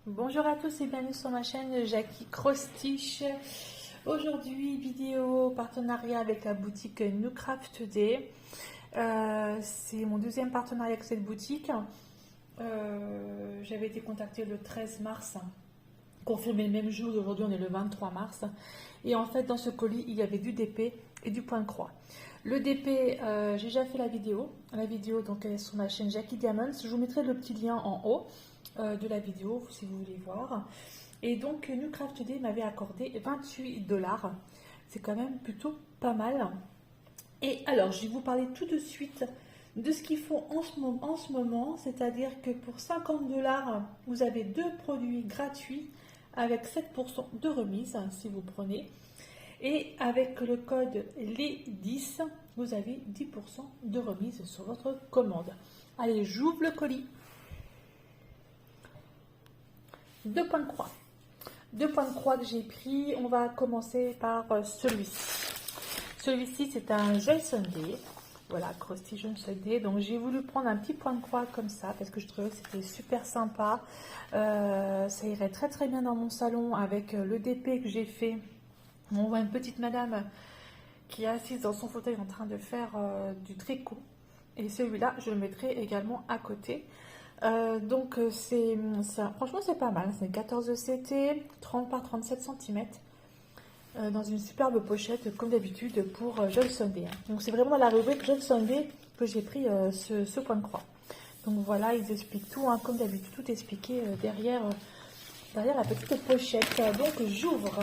Bonjour à tous et bienvenue sur ma chaîne Jackie Crostiche. Aujourd'hui, vidéo partenariat avec la boutique New Craft Day. C'est mon deuxième partenariat avec cette boutique. J'avais été contactée le 13 mars, confirmé le même jour. Aujourd'hui, on est le 23 mars. Et en fait, dans ce colis, il y avait du DP et du point de croix. Le DP, j'ai déjà fait la vidéo. La vidéo donc, est sur ma chaîne Jackie Diamonds. Je vous mettrai le petit lien en haut de la vidéo si vous voulez voir. Et donc New Craft Day m'avait accordé 28 $. C'est quand même plutôt pas mal. Et alors je vais vous parler tout de suite de ce qu'ils font en ce moment, c'est-à-dire que pour 50 $, vous avez deux produits gratuits avec 7% de remise si vous prenez. Et avec le code LES10, vous avez 10% de remise sur votre commande. Allez, j'ouvre le colis. Deux points de croix. Deux points de croix que j'ai pris. On va commencer par celui-ci. Celui-ci, c'est un Joy Sunday. Voilà, Crusty Joy Sunday. Donc, j'ai voulu prendre un petit point de croix comme ça parce que je trouvais que c'était super sympa. Ça irait très très bien dans mon salon avec le DP que j'ai fait. On voit une petite madame qui est assise dans son fauteuil en train de faire du tricot. Et celui-là, je le mettrai également à côté. Donc franchement c'est pas mal, c'est 14 CT, 30 par 37 cm, dans une superbe pochette comme d'habitude pour Joy Sunday. Donc c'est vraiment la rubrique Joy Sunday que j'ai pris ce point de croix. Donc voilà, ils expliquent tout, hein, comme d'habitude, tout expliqué derrière la petite pochette. Donc j'ouvre.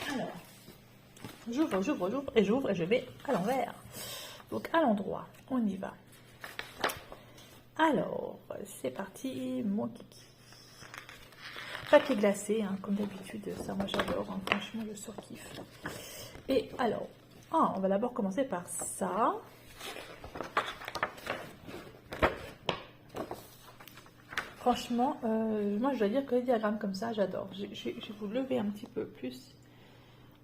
Alors, j'ouvre et je vais à l'envers. Donc à l'endroit, on y va. Alors, c'est parti, mon kiki. Papier glacé, hein, comme d'habitude, ça moi j'adore, hein, franchement je surkiffe. Et alors, on va d'abord commencer par ça. Franchement, moi je dois dire que les diagrammes comme ça, j'adore. Je vais vous lever un petit peu plus,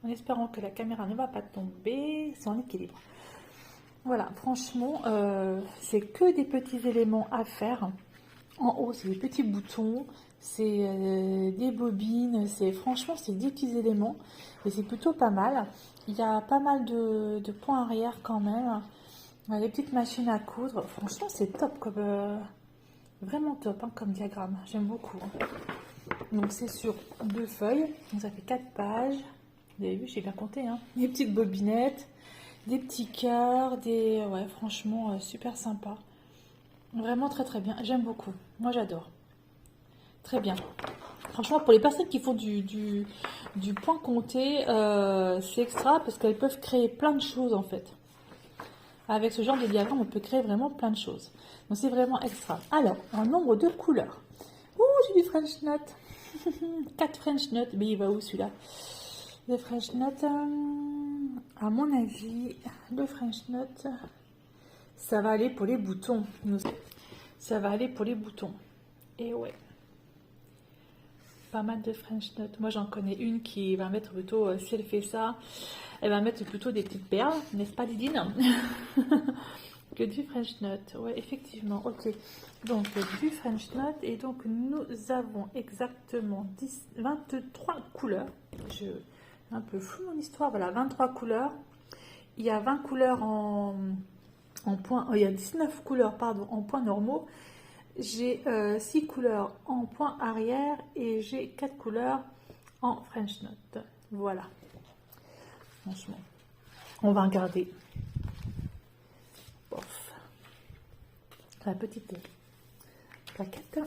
en espérant que la caméra ne va pas tomber, c'est en équilibre. Voilà, franchement, c'est que des petits éléments à faire. En haut, c'est des petits boutons, c'est des bobines, franchement, c'est des petits éléments. Et c'est plutôt pas mal. Il y a pas mal de points arrière quand même. Les petites machines à coudre. Franchement, c'est top, vraiment top hein, comme diagramme. J'aime beaucoup. Hein. Donc, c'est sur 2 feuilles. Donc, ça fait 4 pages. Vous avez vu, j'ai bien compté. Hein. Des petites bobinettes. Des petits cœurs, ouais, franchement, super sympa. Vraiment très très bien, j'aime beaucoup. Moi j'adore. Très bien. Franchement, pour les personnes qui font du point compté, c'est extra parce qu'elles peuvent créer plein de choses en fait. Avec ce genre de diagramme, on peut créer vraiment plein de choses. Donc c'est vraiment extra. Alors, un nombre de couleurs. Ouh, j'ai du French Knot. 4 French Knot, mais il va où celui-là? Le French Knot, à mon avis, le French Knot, ça va aller pour les boutons. Ça va aller pour les boutons. Et ouais. Pas mal de French Knot. Moi, j'en connais une qui va mettre plutôt, si elle fait ça, elle va mettre plutôt des petites perles, n'est-ce pas, Didine? Que du French Knot. Ouais, effectivement. Ok. Donc, du French Knot. Et donc, nous avons exactement 23 couleurs. Un peu flou mon histoire, voilà, 23 couleurs. Il y a 20 couleurs en points, il y a 19 couleurs, pardon, en points normaux. J'ai 6 couleurs en points arrière et j'ai 4 couleurs en French Knot. Voilà. Franchement, on va regarder. Bof. La petite plaquette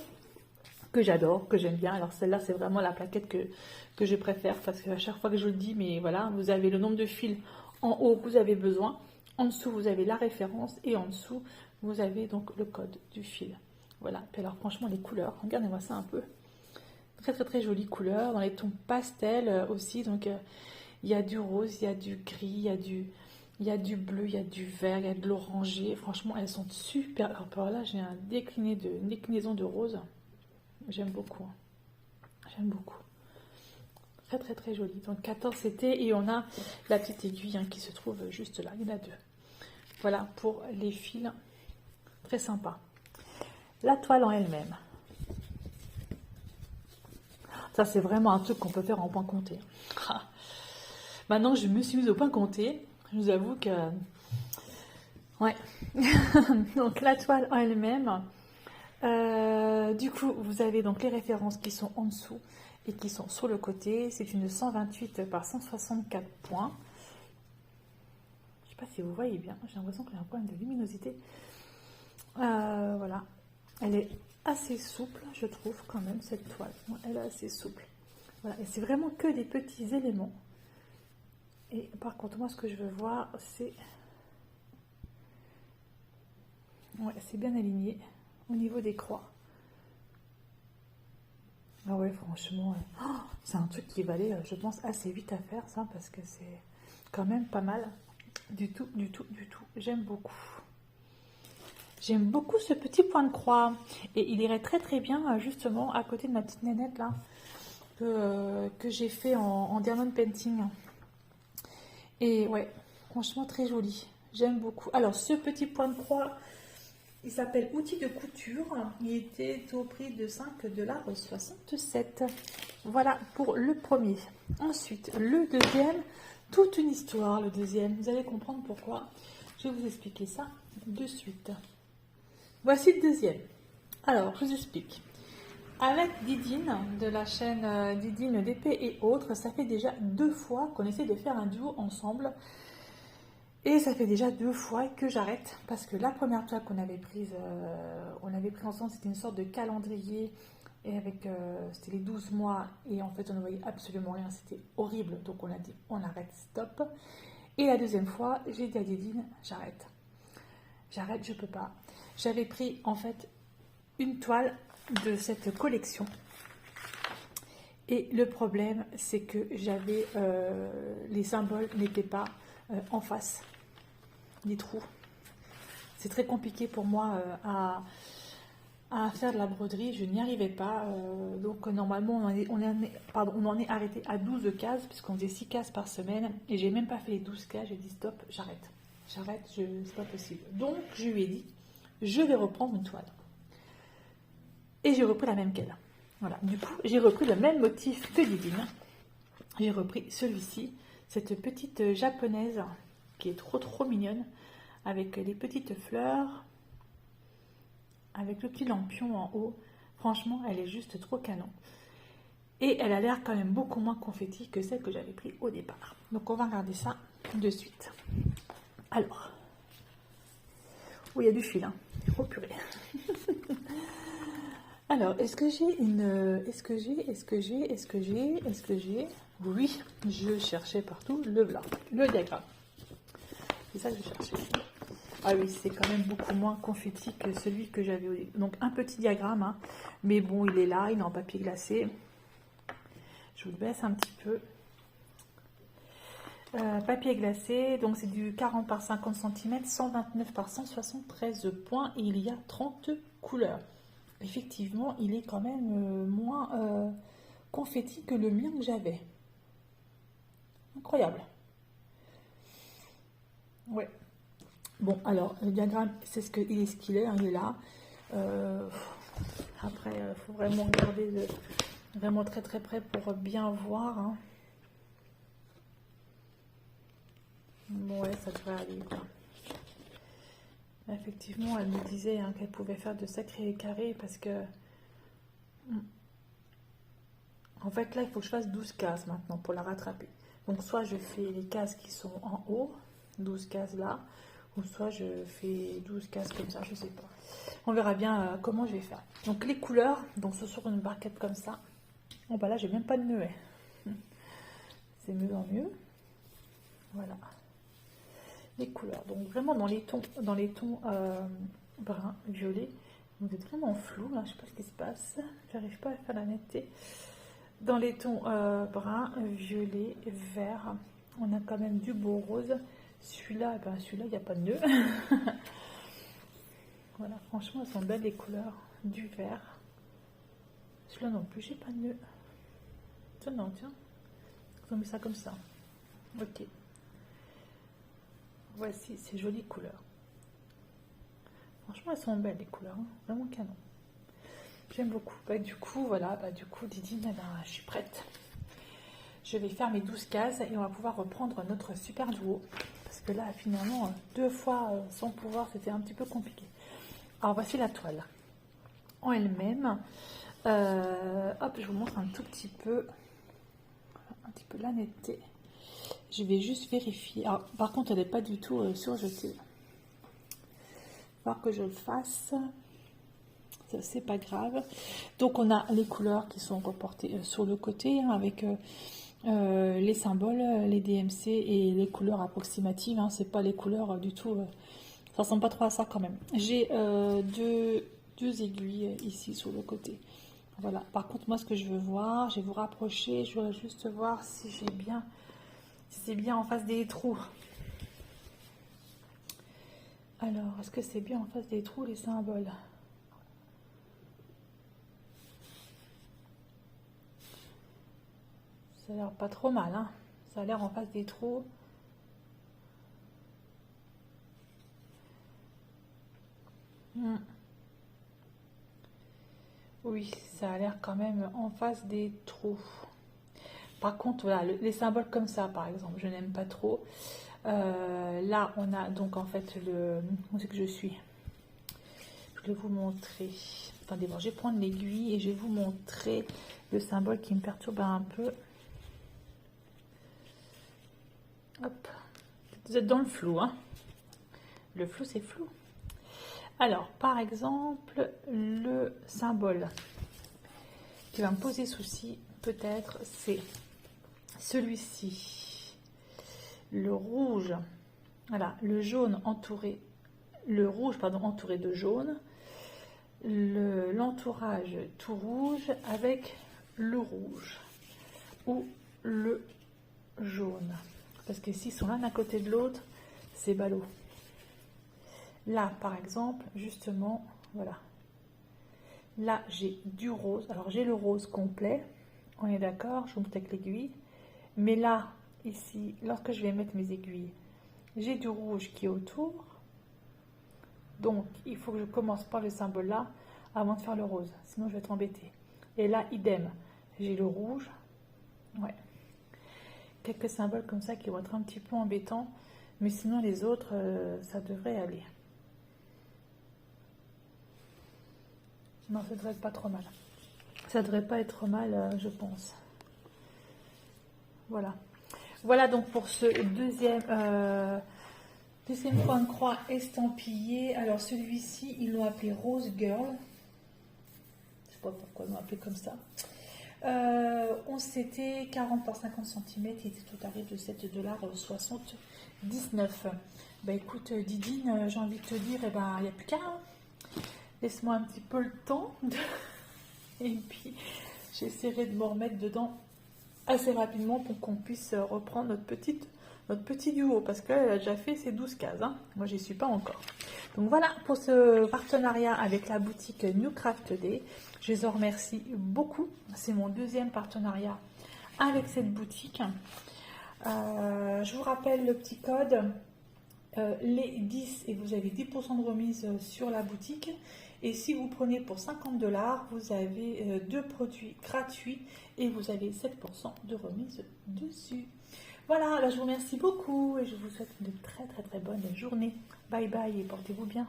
que j'adore, que j'aime bien. Alors celle-là, c'est vraiment la plaquette que je préfère parce qu'à chaque fois que je le dis, mais voilà, vous avez le nombre de fils en haut que vous avez besoin. En dessous, vous avez la référence et en dessous, vous avez donc le code du fil. Voilà. Puis alors franchement, les couleurs, regardez-moi ça un peu. Très très très jolies couleurs, dans les tons pastels aussi. Donc il y a du rose, il y a du gris, il y a du bleu, il y a du vert, il y a de l'orangé. Franchement, elles sont super. Alors par là, j'ai une déclinaison de rose. J'aime beaucoup. J'aime beaucoup. Très très très joli. Donc 14 CT et on a la petite aiguille hein, qui se trouve juste là. Il y en a 2. Voilà pour les fils. Très sympa. la toile en elle-même. Ça, c'est vraiment un truc qu'on peut faire en point compté. Maintenant que je me suis mise au point compté, je vous avoue que... Ouais. Donc, la toile en elle-même. Du coup, vous avez donc les références qui sont en dessous et qui sont sur le côté. C'est une 128 par 164 points. Je ne sais pas si vous voyez bien. J'ai l'impression qu'il y a un problème de luminosité. Voilà. Elle est assez souple, je trouve, quand même, cette toile. Elle est assez souple. Voilà. Et c'est vraiment que des petits éléments. Et par contre, moi, ce que je veux voir, c'est... Ouais, c'est bien aligné au niveau des croix. Ah ouais, franchement, c'est un truc qui valait, je pense, assez vite à faire, ça, parce que c'est quand même pas mal. Du tout, du tout, du tout. J'aime beaucoup. J'aime beaucoup ce petit point de croix. Et il irait très très bien, justement, à côté de ma petite nénette, là, que j'ai fait en diamond painting. Et ouais, franchement, très joli. J'aime beaucoup. Alors, ce petit point de croix... Il s'appelle Outils de couture. Il était au prix de 5,67 $. Voilà pour le premier. Ensuite, le deuxième, toute une histoire, le deuxième. Vous allez comprendre pourquoi. Je vais vous expliquer ça de suite. Voici le deuxième. Alors, je vous explique. Avec Didine, de la chaîne Didine d'épée et autres, ça fait déjà 2 fois qu'on essaie de faire un duo ensemble. Et ça fait déjà 2 fois que j'arrête parce que la première toile qu'on avait prise, ensemble, c'était une sorte de calendrier et avec c'était les 12 mois et en fait on ne voyait absolument rien, c'était horrible, donc on a dit on arrête, stop. Et la deuxième fois, j'ai dit à Didine, j'arrête, je peux pas. J'avais pris en fait une toile de cette collection et le problème c'est que j'avais les symboles n'étaient pas en face. Des trous. C'est très compliqué pour moi à faire de la broderie, je n'y arrivais pas. Donc normalement on en est arrêté à 12 cases, puisqu'on faisait 6 cases par semaine, et j'ai même pas fait les 12 cases, j'ai dit stop, j'arrête, c'est pas possible. Donc je lui ai dit, je vais reprendre une toile. Et j'ai repris la même qu'elle. Voilà, du coup j'ai repris le même motif que Didine. J'ai repris celui-ci, cette petite japonaise, qui est trop mignonne, avec les petites fleurs, avec le petit lampion en haut. Franchement, elle est juste trop canon. Et elle a l'air quand même beaucoup moins confetti que celle que j'avais pris au départ. Donc on va regarder ça de suite. Alors, oh, il y a du fil, hein. Oh purée. Alors, est-ce que j'ai une... Est-ce que j'ai... Oui, je cherchais partout le diagramme. C'est ça que je cherchais. Ah oui, c'est quand même beaucoup moins confetti que celui que j'avais au début. Donc un petit diagramme, hein, mais bon, il est là, il est en papier glacé. Je vous le baisse un petit peu. Papier glacé, donc c'est du 40 par 50 cm, 129 par 173 points, et il y a 30 couleurs. Effectivement, il est quand même moins confetti que le mien que j'avais. Incroyable. Ouais. Bon, alors, le diagramme, c'est ce qu'il est, hein, il est là. Après, il faut vraiment regarder vraiment très près pour bien voir. Hein. Bon, ouais, ça devrait aller. Quoi. Effectivement, elle me disait hein, qu'elle pouvait faire de sacrés carrés parce que... En fait, là, il faut que je fasse 12 cases maintenant pour la rattraper. Donc, soit je fais les cases qui sont en haut, 12 cases là, ou soit je fais 12 cases comme ça, je sais pas. On verra bien comment je vais faire. Donc les couleurs, donc c'est sur une barquette comme ça. Oh bah là j'ai même pas de nœud. C'est mieux en mieux. Voilà. Les couleurs, donc vraiment dans les tons brun, violet. Vous êtes vraiment flou là, je sais pas ce qui se passe. J'arrive pas à faire la netteté. Dans les tons brun, violet, vert, on a quand même du beau rose. Celui-là, ben celui-là, il n'y a pas de nœud. Voilà, franchement, elles sont belles les couleurs. Du vert. Celui-là non plus, j'ai pas de nœud. Tiens, non, tiens. On met ça comme ça. Ok. Voici ces jolies couleurs. Franchement, elles sont belles les couleurs. Hein. Vraiment canon. J'aime beaucoup. Du coup, voilà, du coup, Didine, eh ben, je suis prête. Je vais faire mes 12 cases et on va pouvoir reprendre notre super duo. Parce que là, finalement, 2 fois sans pouvoir, c'était un petit peu compliqué. Alors, voici la toile en elle-même. Hop, je vous montre un tout petit peu la netteté. Je vais juste vérifier. Alors, par contre, elle n'est pas du tout surjetée. Il va falloir que je le fasse. Ça, c'est pas grave. Donc, on a les couleurs qui sont reportées sur le côté hein, avec les symboles, les DMC et les couleurs approximatives. Hein, c'est pas les couleurs du tout. Ça ressemble pas trop à ça quand même. J'ai deux aiguilles ici sur le côté. Voilà. Par contre, moi, ce que je veux voir, je vais vous rapprocher. Je voudrais juste voir si j'ai bien, si c'est bien en face des trous. Alors, est-ce que c'est bien en face des trous les symboles? Ça a l'air pas trop mal, hein. Ça a l'air en face des trous. Oui, ça a l'air quand même en face des trous. Par contre, voilà, les symboles comme ça, par exemple, je n'aime pas trop. Là, on a donc en fait le... Où c'est que je suis? Je vais vous montrer. Attendez, bon, je vais prendre l'aiguille et je vais vous montrer le symbole qui me perturbe un peu. Hop. Vous êtes dans le flou, hein? Le flou, c'est flou. Alors, par exemple, le symbole qui va me poser souci, peut-être, c'est celui-ci. Le rouge, voilà, le jaune entouré, le rouge, pardon, entouré de jaune. L'entourage tout rouge avec le rouge ou le jaune. Parce que s'ils sont l'un à côté de l'autre, c'est ballot. Là, par exemple, justement, voilà. Là, j'ai du rose. Alors, j'ai le rose complet. On est d'accord, je vous montre avec l'aiguille. Mais là, ici, lorsque je vais mettre mes aiguilles, j'ai du rouge qui est autour. Donc, il faut que je commence par le symbole là avant de faire le rose. Sinon, je vais être embêtée. Et là, idem. J'ai le rouge. Ouais. Quelques symboles comme ça qui vont être un petit peu embêtants. Mais sinon, les autres, ça devrait aller. Non, ça devrait être pas trop mal. Ça devrait pas être mal, je pense. Voilà. Voilà donc pour ce deuxième point de croix estampillé. Alors celui-ci, ils l'ont appelé Rose Girl. Je sais pas pourquoi ils l'ont appelé comme ça. C'était 40 par 50 cm. Il était tout tarif de 7,79 $. Bah écoute, Didine, j'ai envie de te dire, eh ben, il n'y a plus qu'à. Laisse-moi un petit peu le temps. Et puis, j'essaierai de me remettre dedans assez rapidement pour qu'on puisse reprendre notre petit duo. Parce qu'elle a déjà fait ses 12 cases. Hein. Moi, j'y suis pas encore. Donc voilà pour ce partenariat avec la boutique New Craft Day. Je les en remercie beaucoup. C'est mon deuxième partenariat avec cette boutique. Je vous rappelle le petit code. Les 10 et vous avez 10% de remise sur la boutique. Et si vous prenez pour 50 $, vous avez 2 produits gratuits et vous avez 7% de remise dessus. Voilà, je vous remercie beaucoup et je vous souhaite une très très très bonne journée. Bye bye et portez-vous bien.